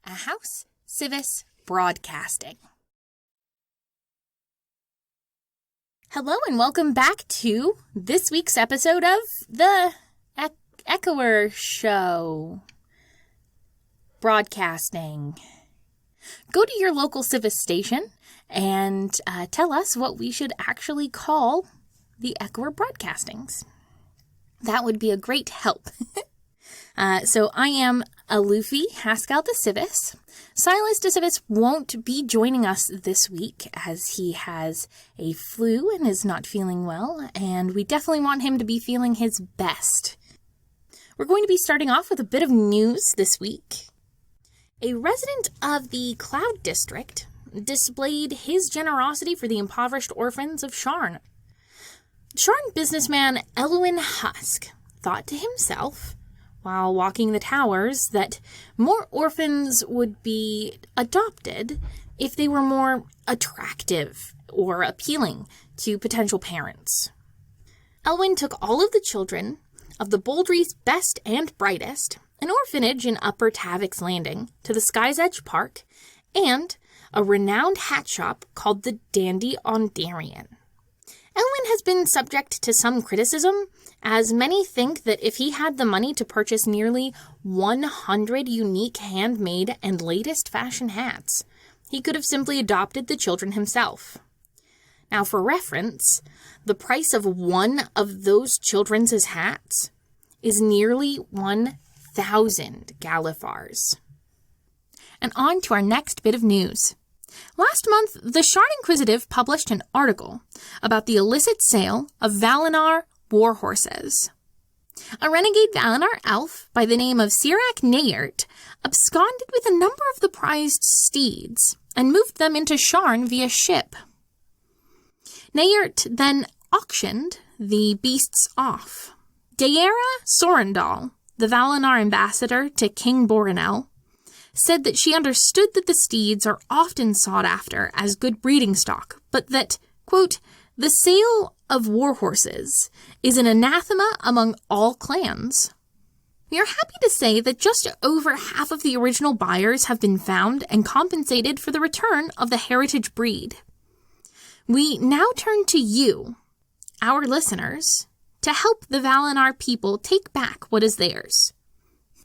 a house civis broadcasting. Hello and welcome back to this week's episode of the Echoer Show broadcasting. Go to your local civis station and tell us what we should actually call the Echoer broadcastings. That would be a great help. So I am Alufi Haskell de Civis. Silas de Civis won't be joining us this week as he has a flu and is not feeling well, and we definitely want him to be feeling his best. We're going to be starting off with a bit of news this week. A resident of the Cloud District displayed his generosity for the impoverished orphans of Sharn. Sharn businessman Elwyn Husk thought to himself, while walking the towers, that more orphans would be adopted if they were more attractive or appealing to potential parents. Elwyn took all of the children of the Boldry's best and brightest, an orphanage in Upper Tavik's Landing, to the Sky's Edge Park, and a renowned hat shop called the Dandy on Darien. Elwyn has been subject to some criticism, as many think that if he had the money to purchase nearly 100 unique handmade and latest fashion hats, he could have simply adopted the children himself. Now, for reference, the price of one of those children's hats is nearly 1,000 Galifars. And on to our next bit of news. Last month, the Sharn Inquisitive published an article about the illicit sale of Valinar warhorses. A renegade Valinar elf by the name of Cyran Nayert absconded with a number of the prized steeds and moved them into Sharn via ship. Nayert then auctioned the beasts off. Daera Sorendal, the Valinar ambassador to King Borinel, said that she understood that the steeds are often sought after as good breeding stock, but that, quote, the sale of warhorses is an anathema among all clans. We are happy to say that just over half of the original buyers have been found and compensated for the return of the heritage breed. We now turn to you, our listeners, to help the Valinar people take back what is theirs.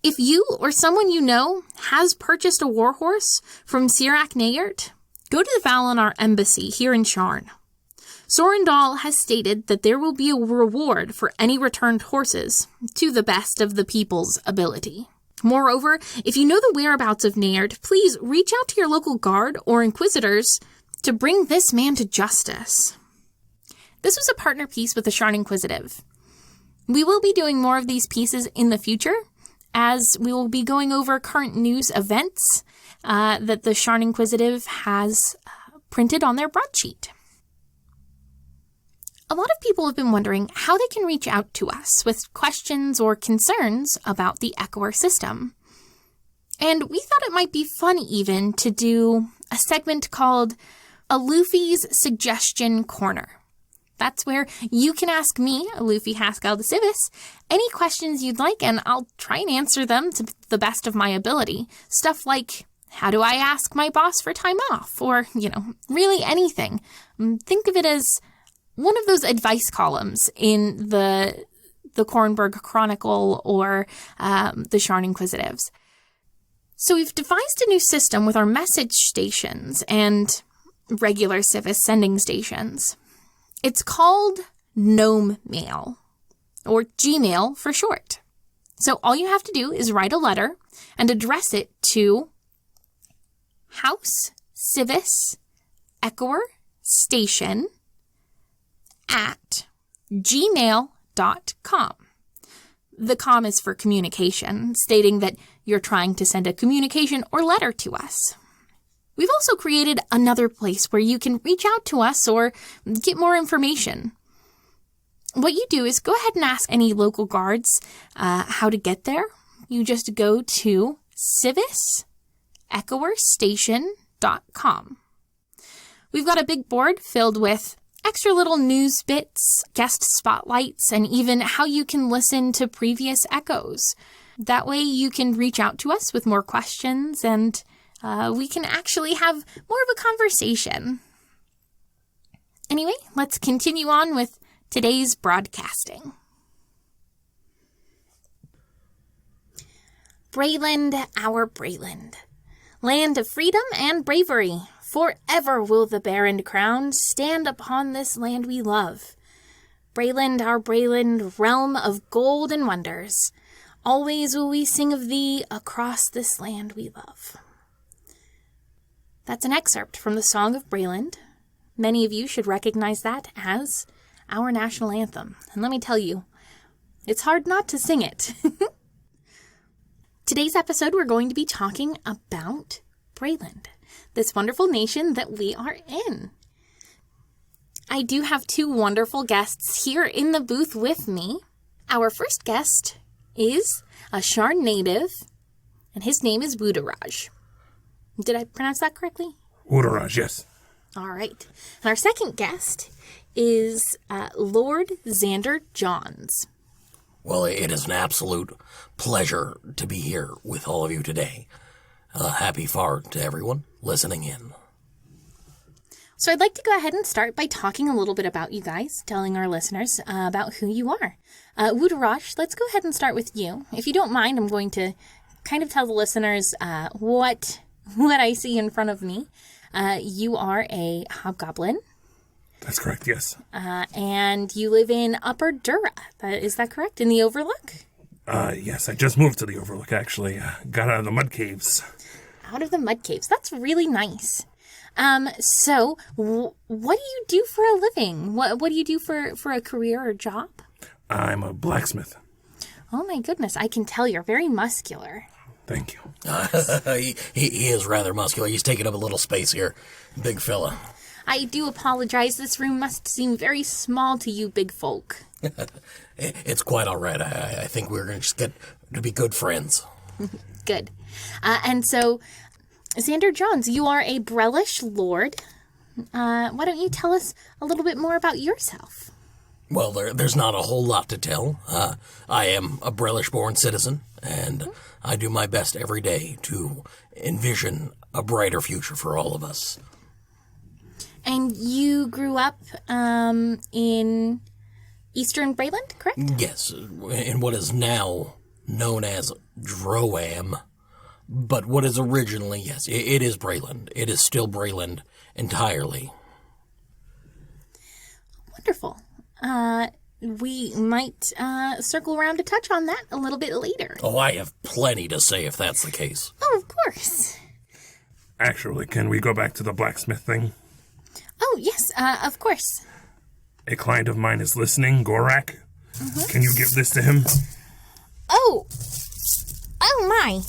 If you or someone you know has purchased a warhorse from Cyran Nayert, go to the Valinar embassy here in Sharn. Sorendal has stated that there will be a reward for any returned horses to the best of the people's ability. Moreover, if you know the whereabouts of Nayert, please reach out to your local guard or inquisitors to bring this man to justice. This was a partner piece with the Sharn Inquisitive. We will be doing more of these pieces in the future, as we will be going over current news events that the Sharn Inquisitive has printed on their broadsheet. A lot of people have been wondering how they can reach out to us with questions or concerns about the Echoer system. And we thought it might be fun even to do a segment called Alufi's Suggestion Corner. That's where you can ask me, Alufi Haskell de Civis, any questions you'd like, and I'll try and answer them to the best of my ability. Stuff like, how do I ask my boss for time off? Or, really anything. Think of it as one of those advice columns in the Kornberg Chronicle or the Sharn Inquisitives. So we've devised a new system with our message stations and regular civis sending stations. It's called Gnome Mail, or Gmail for short. So all you have to do is write a letter and address it to House Civis Echoer Station at gmail.com. The com is for communication, stating that you're trying to send a communication or letter to us. We've also created another place where you can reach out to us or get more information. What you do is go ahead and ask any local guards how to get there. You just go to civisechoerstation.com. We've got a big board filled with extra little news bits, guest spotlights, and even how you can listen to previous echoes. That way you can reach out to us with more questions and we can actually have more of a conversation. Anyway, let's continue on with today's broadcasting. Breland, our Breland, land of freedom and bravery. Forever will the barren crown stand upon this land we love. Breland, our Breland, realm of gold and wonders. Always will we sing of thee across this land we love. That's an excerpt from the Song of Breland. Many of you should recognize that as our national anthem. And let me tell you, it's hard not to sing it. Today's episode, we're going to be talking about Breland, this wonderful nation that we are in. I do have two wonderful guests here in the booth with me. Our first guest is a Sharn native, and his name is Wuudaraj. Did I pronounce that correctly? Wuudaraj, yes. All right. And our second guest is Lord Xander Jonz. Well, it is an absolute pleasure to be here with all of you today. Happy fart to everyone listening in. So I'd like to go ahead and start by talking a little bit about you guys, telling our listeners about who you are. Wuudaraj, let's go ahead and start with you. If you don't mind, I'm going to kind of tell the listeners what I see in front of me. You are a hobgoblin. That's correct, yes. And you live in Upper Dura. Is that correct? In the Overlook? Yes, I just moved to the Overlook, actually. Got out of the mud caves. Out of the mud caves. That's really nice. So, what do you do for a living? What do you do for a career or job? I'm a blacksmith. Oh my goodness, I can tell you're very muscular. Thank you. He is rather muscular. He's taking up a little space here. Big fella. I do apologize. This room must seem very small to you big folk. It's quite all right. I think we're going to just get to be good friends. Good. And so, Xander Jonz, you are a Brelish lord. Why don't you tell us a little bit more about yourself? Well, there's not a whole lot to tell. I am a Brelish-born citizen, and I do my best every day to envision a brighter future for all of us. And you grew up in Eastern Breland, correct? Yes, in what is now known as Droaam. But what is originally, yes, it is Breland. It is still Breland entirely. Wonderful. We might circle around to touch on that a little bit later. Oh, I have plenty to say if that's the case. Oh, of course. Actually, can we go back to the blacksmith thing? Oh, yes, of course. A client of mine is listening, Gorak. Mm-hmm. Can you give this to him? Oh my.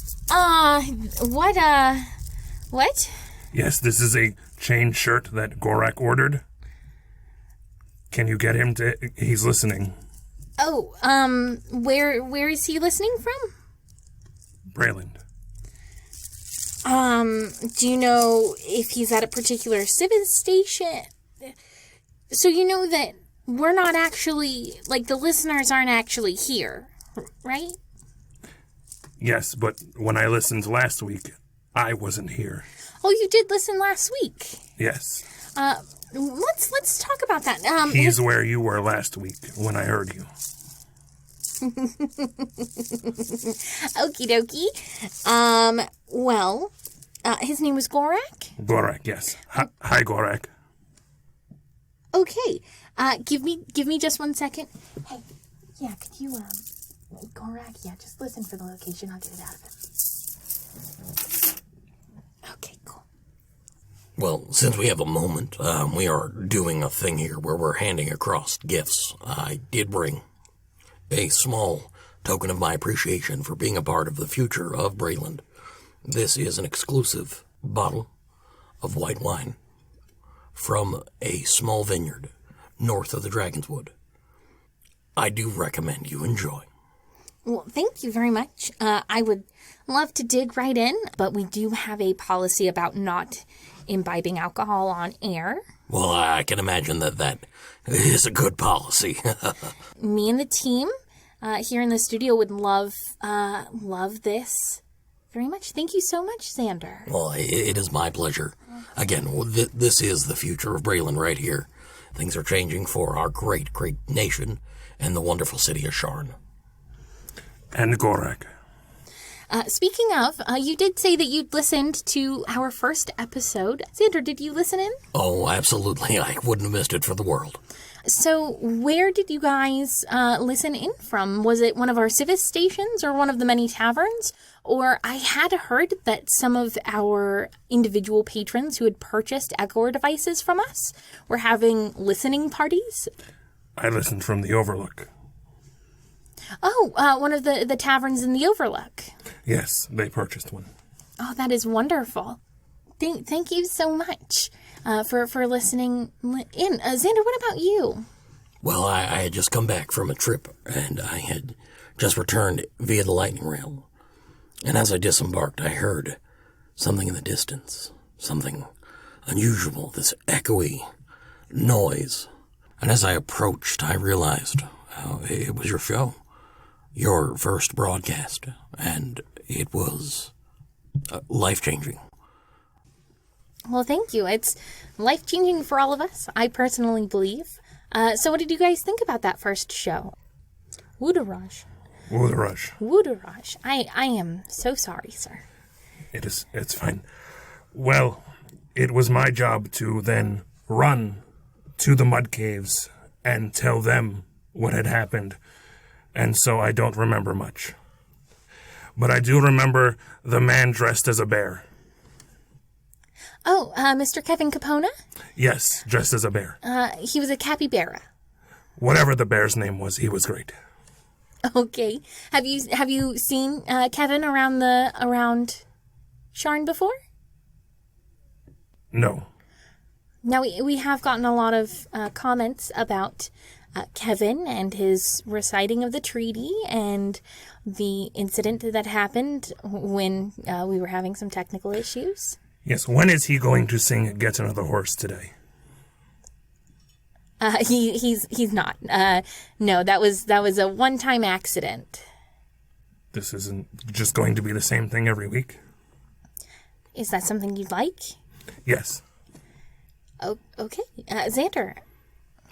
What? Yes, this is a chain shirt that Gorak ordered. Can you get him to... He's listening. Oh, where is he listening from? Breland. Do you know if he's at a particular civic station? So you know that we're not actually, like, the listeners aren't actually here, right? Yes, but when I listened last week, I wasn't here. Oh, you did listen last week? Yes. Let's talk about that. He's where you were last week when I heard you. Okie dokie. Well, his name was Gorak? Gorak, yes. Hi, Gorak. Okay. Give me just 1 second. Hey, yeah, could you, Gorak, yeah, just listen for the location. I'll get it out of him. Okay, cool. Well, since we have a moment, we are doing a thing here where we're handing across gifts. I did bring a small token of my appreciation for being a part of the future of Breland. This is an exclusive bottle of white wine from a small vineyard north of the Dragon's Wood. I do recommend you enjoy. Well, thank you very much. I would love to dig right in, but we do have a policy about not imbibing alcohol on air. Well, I can imagine that is a good policy. Me and the team here in the studio would love this very much. Thank you so much, Xander. Well, it is my pleasure. Again, this is the future of Braylon right here. Things are changing for our great, great nation and the wonderful city of Sharn. And Gorak. Speaking of, you did say that you'd listened to our first episode. Xander, did you listen in? Oh, absolutely. I wouldn't have missed it for the world. So where did you guys listen in from? Was it one of our civis stations or one of the many taverns? Or I had heard that some of our individual patrons who had purchased Echoer devices from us were having listening parties. I listened from the Overlook. Oh, one of the taverns in the Overlook. Yes, they purchased one. Oh, that is wonderful. Thank you so much for listening in. Xander, what about you? Well, I had just come back from a trip, and I had just returned via the lightning rail. And as I disembarked, I heard something in the distance, something unusual, this echoey noise. And as I approached, I realized it was your show, your first broadcast, and it was life-changing. Well, thank you. It's life-changing for all of us, I personally believe. So what did you guys think about that first show? Wuudaraj. I am so sorry, sir. It's fine. Well, it was my job to then run to the mud caves and tell them what had happened, and so I don't remember much. But I do remember the man dressed as a bear. Oh, Mr. Kevin Capona? Yes, dressed as a bear. He was a capybara. Whatever the bear's name was, he was great. Okay. Have you seen Kevin around Sharn before? No. Now, we have gotten a lot of comments about Kevin and his reciting of the treaty and the incident that happened when we were having some technical issues. Yes, when is he going to sing Get Another Horse today? He's not. No, that was a one-time accident. This isn't just going to be the same thing every week? Is that something you'd like? Yes. Oh, okay. Xander.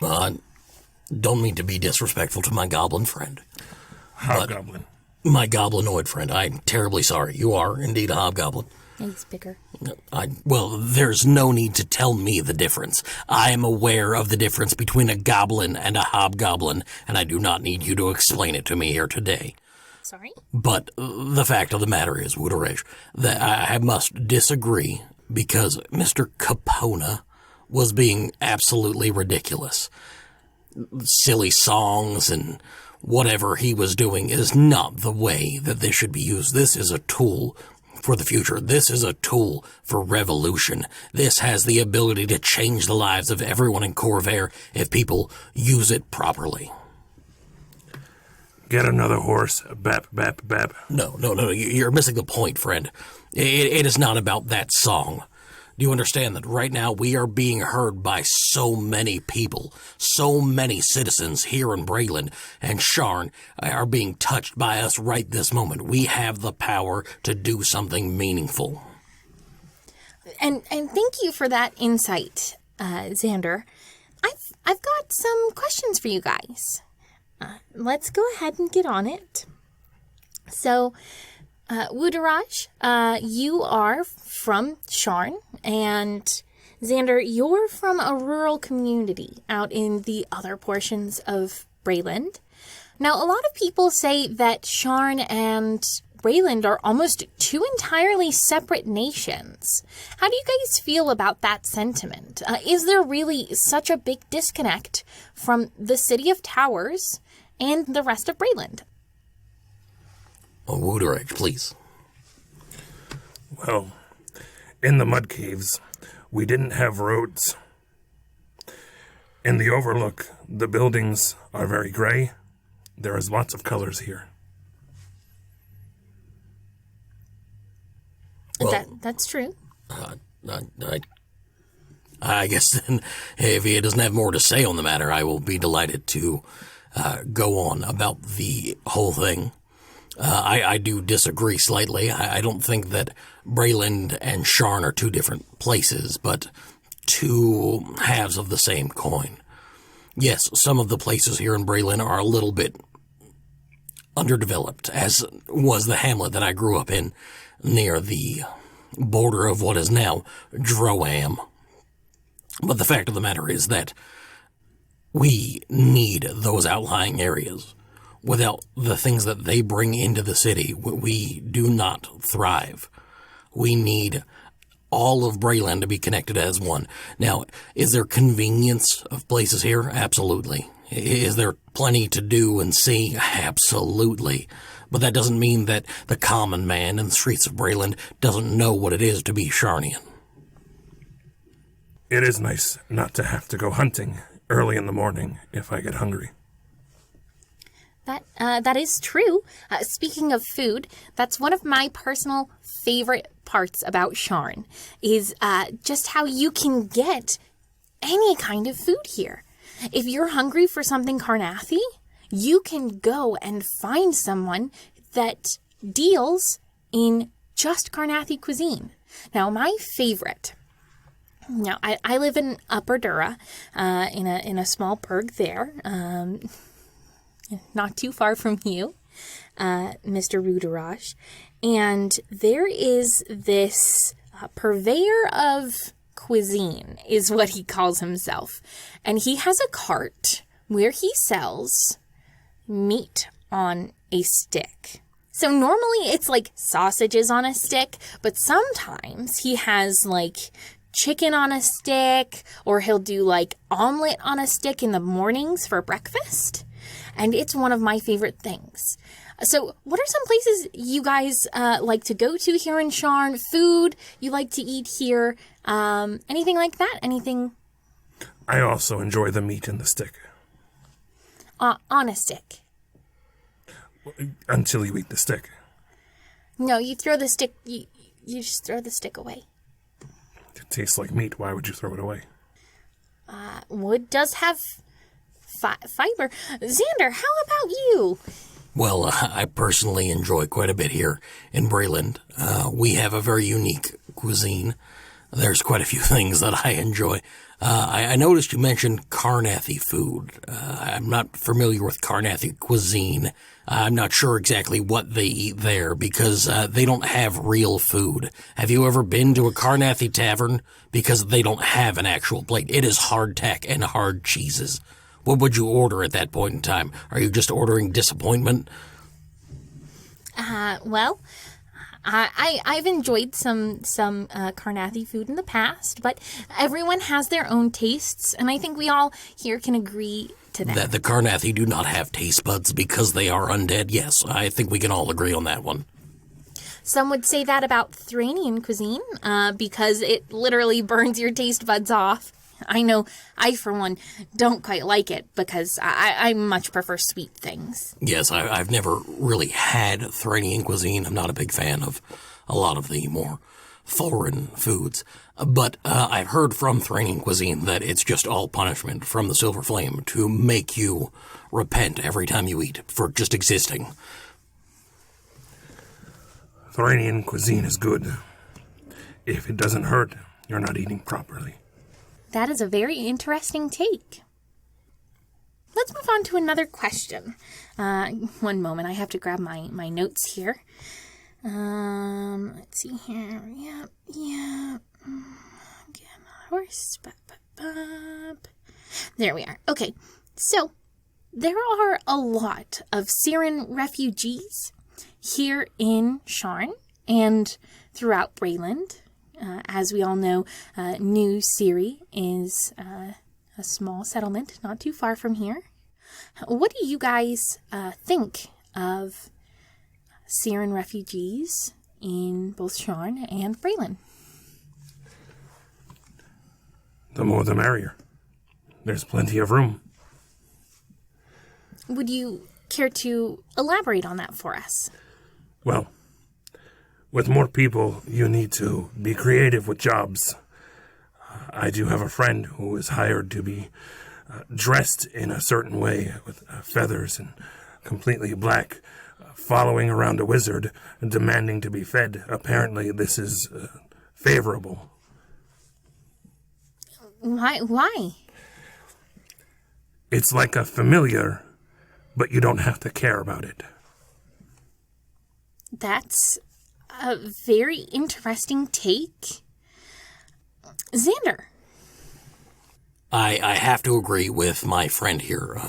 I don't mean to be disrespectful to my goblin friend. Hobgoblin. My goblinoid friend. I'm terribly sorry. You are indeed a hobgoblin. He's bigger. Well, there's no need to tell me the difference. I am aware of the difference between a goblin and a hobgoblin, and I do not need you to explain it to me here today. Sorry? But the fact of the matter is, Wuudaraj, that I must disagree because Mr. Capona was being absolutely ridiculous. Silly songs and whatever he was doing is not the way that this should be used. This is a tool for the future. This is a tool for revolution. This has the ability to change the lives of everyone in Corvair if people use it properly. Get another horse, bap, bap, bap. No, you're missing the point, friend. It is not about that song. Do you understand that right now we are being heard by so many people, so many citizens here in Braylon and Sharn are being touched by us right this moment. We have the power to do something meaningful. And thank you for that insight, Xander. I've got some questions for you guys. Let's go ahead and get on it. So, Wuudaraj, you are from Sharn, and Xander, you're from a rural community out in the other portions of Braylon. Now, a lot of people say that Sharn and Braylon are almost two entirely separate nations. How do you guys feel about that sentiment? Is there really such a big disconnect from the City of Towers and the rest of Braylon? Oh, Wuudaraj, please. Well, in the mud caves, we didn't have roads. In the Overlook, the buildings are very gray. There is lots of colors here. Well, That's true. I guess then, if he doesn't have more to say on the matter, I will be delighted to go on about the whole thing. I do disagree slightly. I don't think that Breland and Sharn are two different places, but two halves of the same coin. Yes, some of the places here in Breland are a little bit underdeveloped, as was the hamlet that I grew up in near the border of what is now Droaam. But the fact of the matter is that we need those outlying areas. Without the things that they bring into the city, we do not thrive. We need all of Breland to be connected as one. Now, is there convenience of places here? Absolutely. Is there plenty to do and see? Absolutely. But that doesn't mean that the common man in the streets of Breland doesn't know what it is to be Sharnian. It is nice not to have to go hunting early in the morning if I get hungry. That is true. Speaking of food, that's one of my personal favorite parts about Sharn, is just how you can get any kind of food here. If you're hungry for something Carnathy, you can go and find someone that deals in just Carnathy cuisine. Now, my favorite... Now, I live in Upper Dura, in a small burg there, not too far from you, Mr. Wuudaraj, and there is this purveyor of cuisine, is what he calls himself, and he has a cart where he sells meat on a stick. So normally it's like sausages on a stick, but sometimes he has like chicken on a stick, or he'll do like omelet on a stick in the mornings for breakfast. And it's one of my favorite things. So what are some places you guys like to go to here in Sharn? Food you like to eat here? Anything like that? Anything? I also enjoy the meat in the stick. On a stick. Until you eat the stick. No, you throw the stick, you just throw the stick away. It tastes like meat. Why would you throw it away? Wood does have fiber. Xander, how about you? Well, I personally enjoy quite a bit here in Breland. We have a very unique cuisine. There's quite a few things that I enjoy. I noticed you mentioned Carnathy food. I'm not familiar with Carnathy cuisine. I'm not sure exactly what they eat there because they don't have real food. Have you ever been to a Carnathy tavern? Because they don't have an actual plate. It is hardtack and hard cheeses. What would you order at that point in time? Are you just ordering disappointment? Well, I've enjoyed some Carnathy food in the past, but everyone has their own tastes, and I think we all here can agree to that. That the Carnathy do not have taste buds because they are undead? Yes, I think we can all agree on that one. Some would say that about Thrainian cuisine, because it literally burns your taste buds off. I know I, for one, don't quite like it because I much prefer sweet things. Yes, I've never really had Thrainian cuisine. I'm not a big fan of a lot of the more foreign foods. But I've heard from Thrainian cuisine that it's just all punishment from the Silver Flame to make you repent every time you eat for just existing. Thrainian cuisine is good. If it doesn't hurt, you're not eating properly. That is a very interesting take. Let's move on to another question. One moment, I have to grab my notes here. Let's see here. Yeah. Get a horse. There we are. Okay, so there are a lot of Cyran refugees here in Sharn and throughout Breland. As we all know, New Cyran is a small settlement not too far from here. What do you guys think of Cyran refugees in both Sharn and Breland? The more the merrier. There's plenty of room. Would you care to elaborate on that for us? Well, with more people, you need to be creative with jobs. I do have a friend who is hired to be dressed in a certain way with feathers and completely black, following around a wizard, demanding to be fed. Apparently, this is favorable. Why? It's like a familiar, but you don't have to care about it. That's a very interesting take. Xander. I have to agree with my friend here.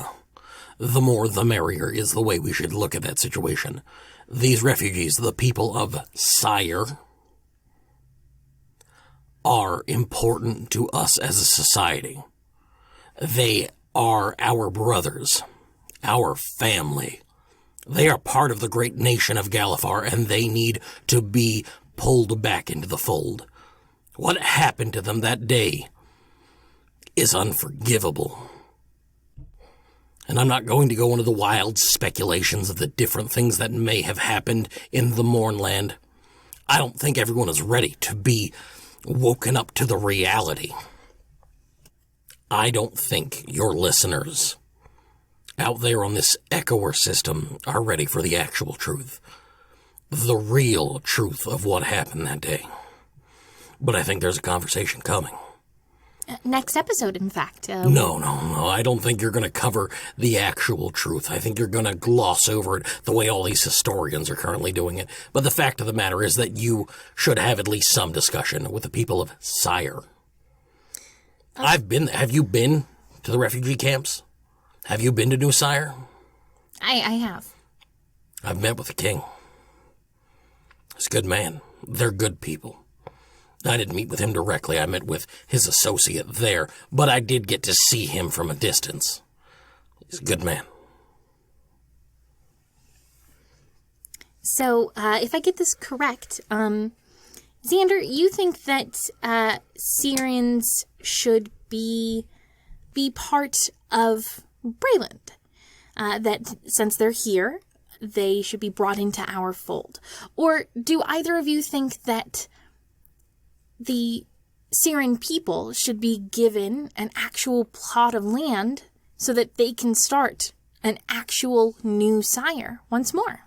The more the merrier is the way we should look at that situation. These refugees, the people of Cyr, are important to us as a society. They are our brothers, our family. They are part of the great nation of Galifar, and they need to be pulled back into the fold. What happened to them that day is unforgivable. And I'm not going to go into the wild speculations of the different things that may have happened in the Mournland. I don't think everyone is ready to be woken up to the reality. I don't think your listeners out there on this echoer system are ready for the actual truth. The real truth of what happened that day. But I think there's a conversation coming. Next episode, in fact. No. I don't think you're going to cover the actual truth. I think you're going to gloss over it the way all these historians are currently doing it. But the fact of the matter is that you should have at least some discussion with the people of Cyr. I've been there. Have you been to the refugee camps? Have you been to New Cyr? I have. I've met with the king. He's a good man. They're good people. I didn't meet with him directly. I met with his associate there, but I did get to see him from a distance. He's a good man. So, if I get this correct, Xander, you think that Cyrans should be part of Brayland? That since they're here, they should be brought into our fold? Or do either of you think that the Cyran people should be given an actual plot of land so that they can start an actual new Cyr once more?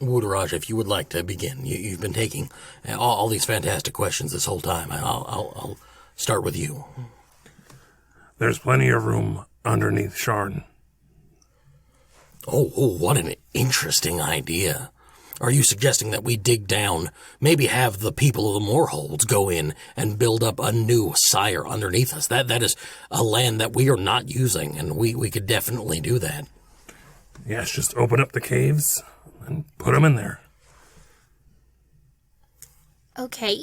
Wuudaraj, if you would like to begin. You've been taking all these fantastic questions this whole time. I'll start with you. There's plenty of room underneath Sharn. Oh, what an interesting idea. Are you suggesting that we dig down, maybe have the people of the Moorholds go in and build up a new Cyr underneath us? That is a land that we are not using, and we could definitely do that. Yes, just open up the caves and put them in there. Okay.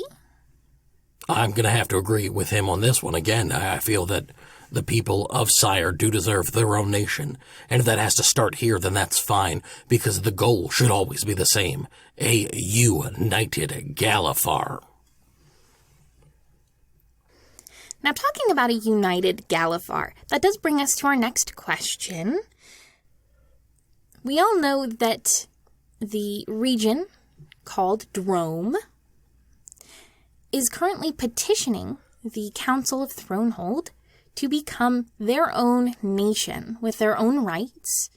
I'm going to have to agree with him on this one again. I feel that the people of Cyr do deserve their own nation, and if that has to start here, then that's fine, because the goal should always be the same: a united Galifar. Now, talking about a united Galifar, that does bring us to our next question. We all know that the region called Droaam is currently petitioning the Council of Thronehold to become their own nation with their own rights.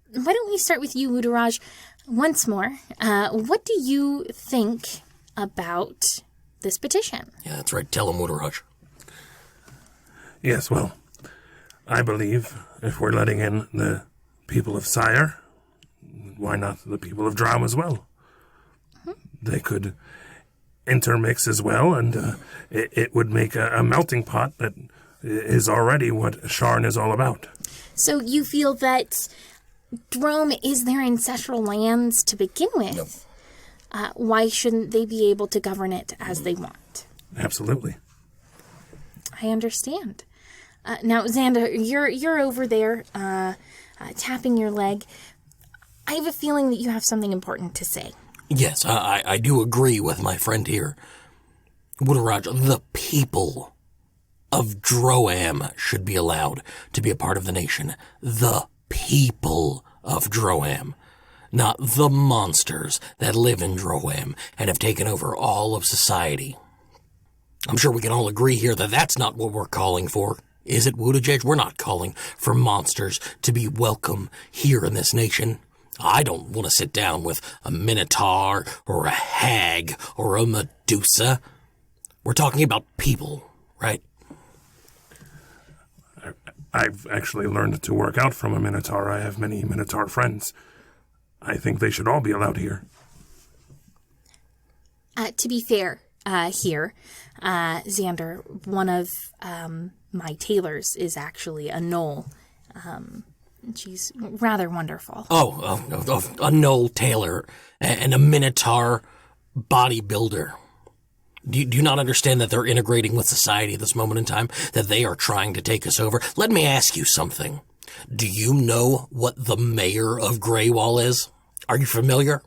Why don't we start with you, Wuudaraj, once more? What do you think about this petition? Yeah, that's right. Tell him, Wuudaraj. Yes, well, I believe if we're letting in the people of Cyr, why not the people of Droaam as well? Mm-hmm. They could intermix as well, and it would make a melting pot that is already what Sharn is all about. So you feel that Droaam is their ancestral lands to begin with? Yep. Why shouldn't they be able to govern it as they want? Absolutely. I understand. Now, Xander, you're over there tapping your leg. I have a feeling that you have something important to say. Yes, I do agree with my friend here. Wuudaraj, the people of Droaam should be allowed to be a part of the nation. The people of Droaam, not the monsters that live in Droaam and have taken over all of society. I'm sure we can all agree here that that's not what we're calling for. Is it, Wuudaraj? We're not calling for monsters to be welcome here in this nation. I don't want to sit down with a minotaur or a hag or a Medusa. We're talking about people, right? I've actually learned to work out from a minotaur. I have many minotaur friends. I think they should all be allowed here. To be fair, here, Xander, one of my tailors is actually a gnoll. She's rather wonderful. Oh, a gnoll tailor and a minotaur bodybuilder. Do you not understand that they're integrating with society at this moment in time? That they are trying to take us over? Let me ask you something. Do you know what the mayor of Greywall is? Are you familiar?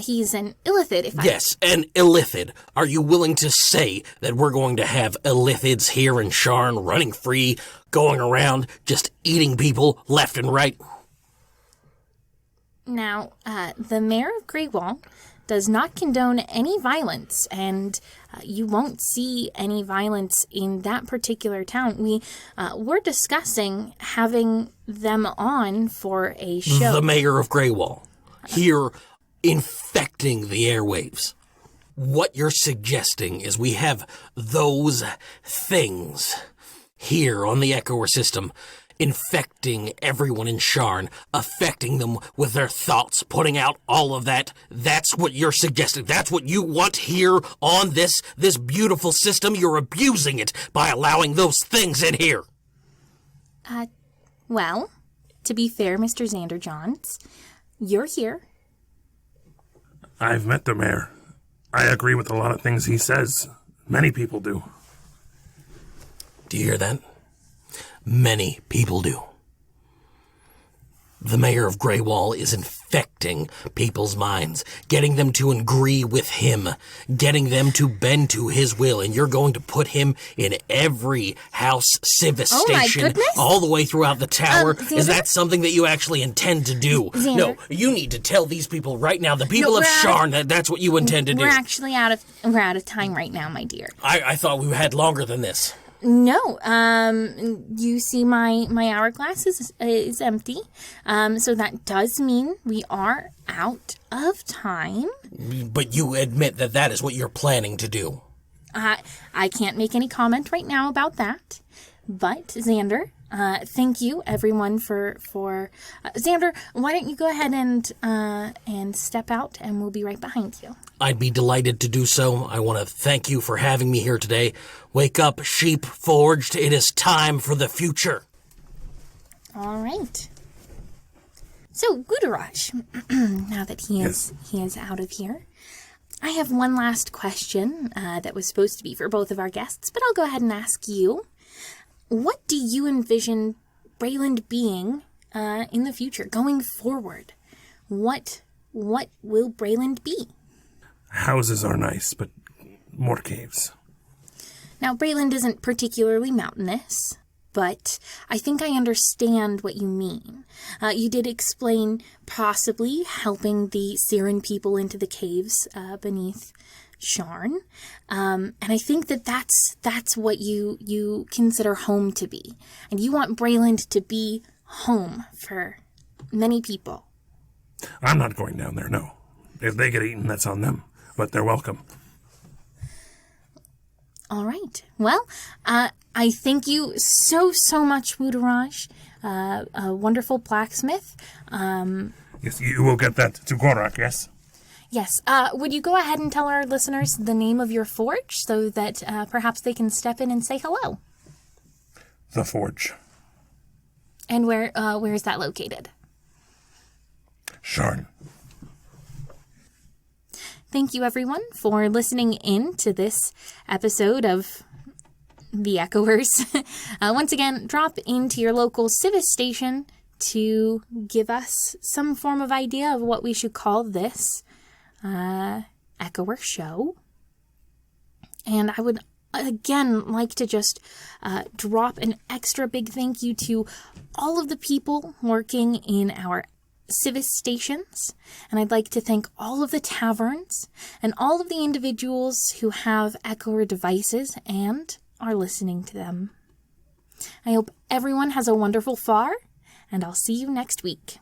He's an illithid, Yes, an illithid. Are you willing to say that we're going to have illithids here in Sharn running free, going around, just eating people left and right? Now, the mayor of Greywall does not condone any violence, and you won't see any violence in that particular town. We're discussing having them on for a show. The mayor of Greywall. Here, infecting the airwaves. What you're suggesting is we have those things here on the Echoer system, infecting everyone in Sharn, affecting them with their thoughts, putting out all of that. That's what you're suggesting. That's what you want here on this beautiful system. You're abusing it by allowing those things in here. Well, to be fair, Mr. Xander Jonz, you're here. I've met the mayor. I agree with a lot of things he says. Many people do. Do you hear that? Many people do. The mayor of Greywall is infecting people's minds, getting them to agree with him, getting them to bend to his will, and you're going to put him in every house civis station all the way throughout the tower. Is that something that you actually intend to do? Xander? No, you need to tell these people right now, the people of Sharn, that's what you intend to do. We're actually out of time right now, my dear. I thought we had longer than this. No, you see my hourglass is empty, so that does mean we are out of time. But you admit that is what you're planning to do. I can't make any comment right now about that, but Xander, thank you everyone for Xander, why don't you go ahead and step out, and we'll be right behind you. I'd be delighted to do so. I want to thank you for having me here today. Wake up, sheep forged. It is time for the future. All right. So, Wuudaraj, now that he is out of here, I have one last question that was supposed to be for both of our guests, but I'll go ahead and ask you. What do you envision Brayland being in the future, going forward? What will Brayland be? Houses are nice, but more caves. Now, Brayland isn't particularly mountainous, but I think I understand what you mean. You did explain possibly helping the Cyran people into the caves beneath Sharn, and I think that's what you consider home to be, and you want Brayland to be home for many people. I'm not going down there, no. If they get eaten, that's on them, but they're welcome. All right. Well, I thank you so much, Wuudaraj, a wonderful blacksmith. Yes, you will get that to Gorak, yes? Yes. Would you go ahead and tell our listeners the name of your forge so that perhaps they can step in and say hello? The Forge. And where is that located? Sharn. Thank you, everyone, for listening in to this episode of The Echoers. Once again, drop into your local civis station to give us some form of idea of what we should call this Echoer show. And I would, again, like to just drop an extra big thank you to all of the people working in our civis stations, and I'd like to thank all of the taverns and all of the individuals who have Echoer devices and are listening to them. I hope everyone has a wonderful far, and I'll see you next week.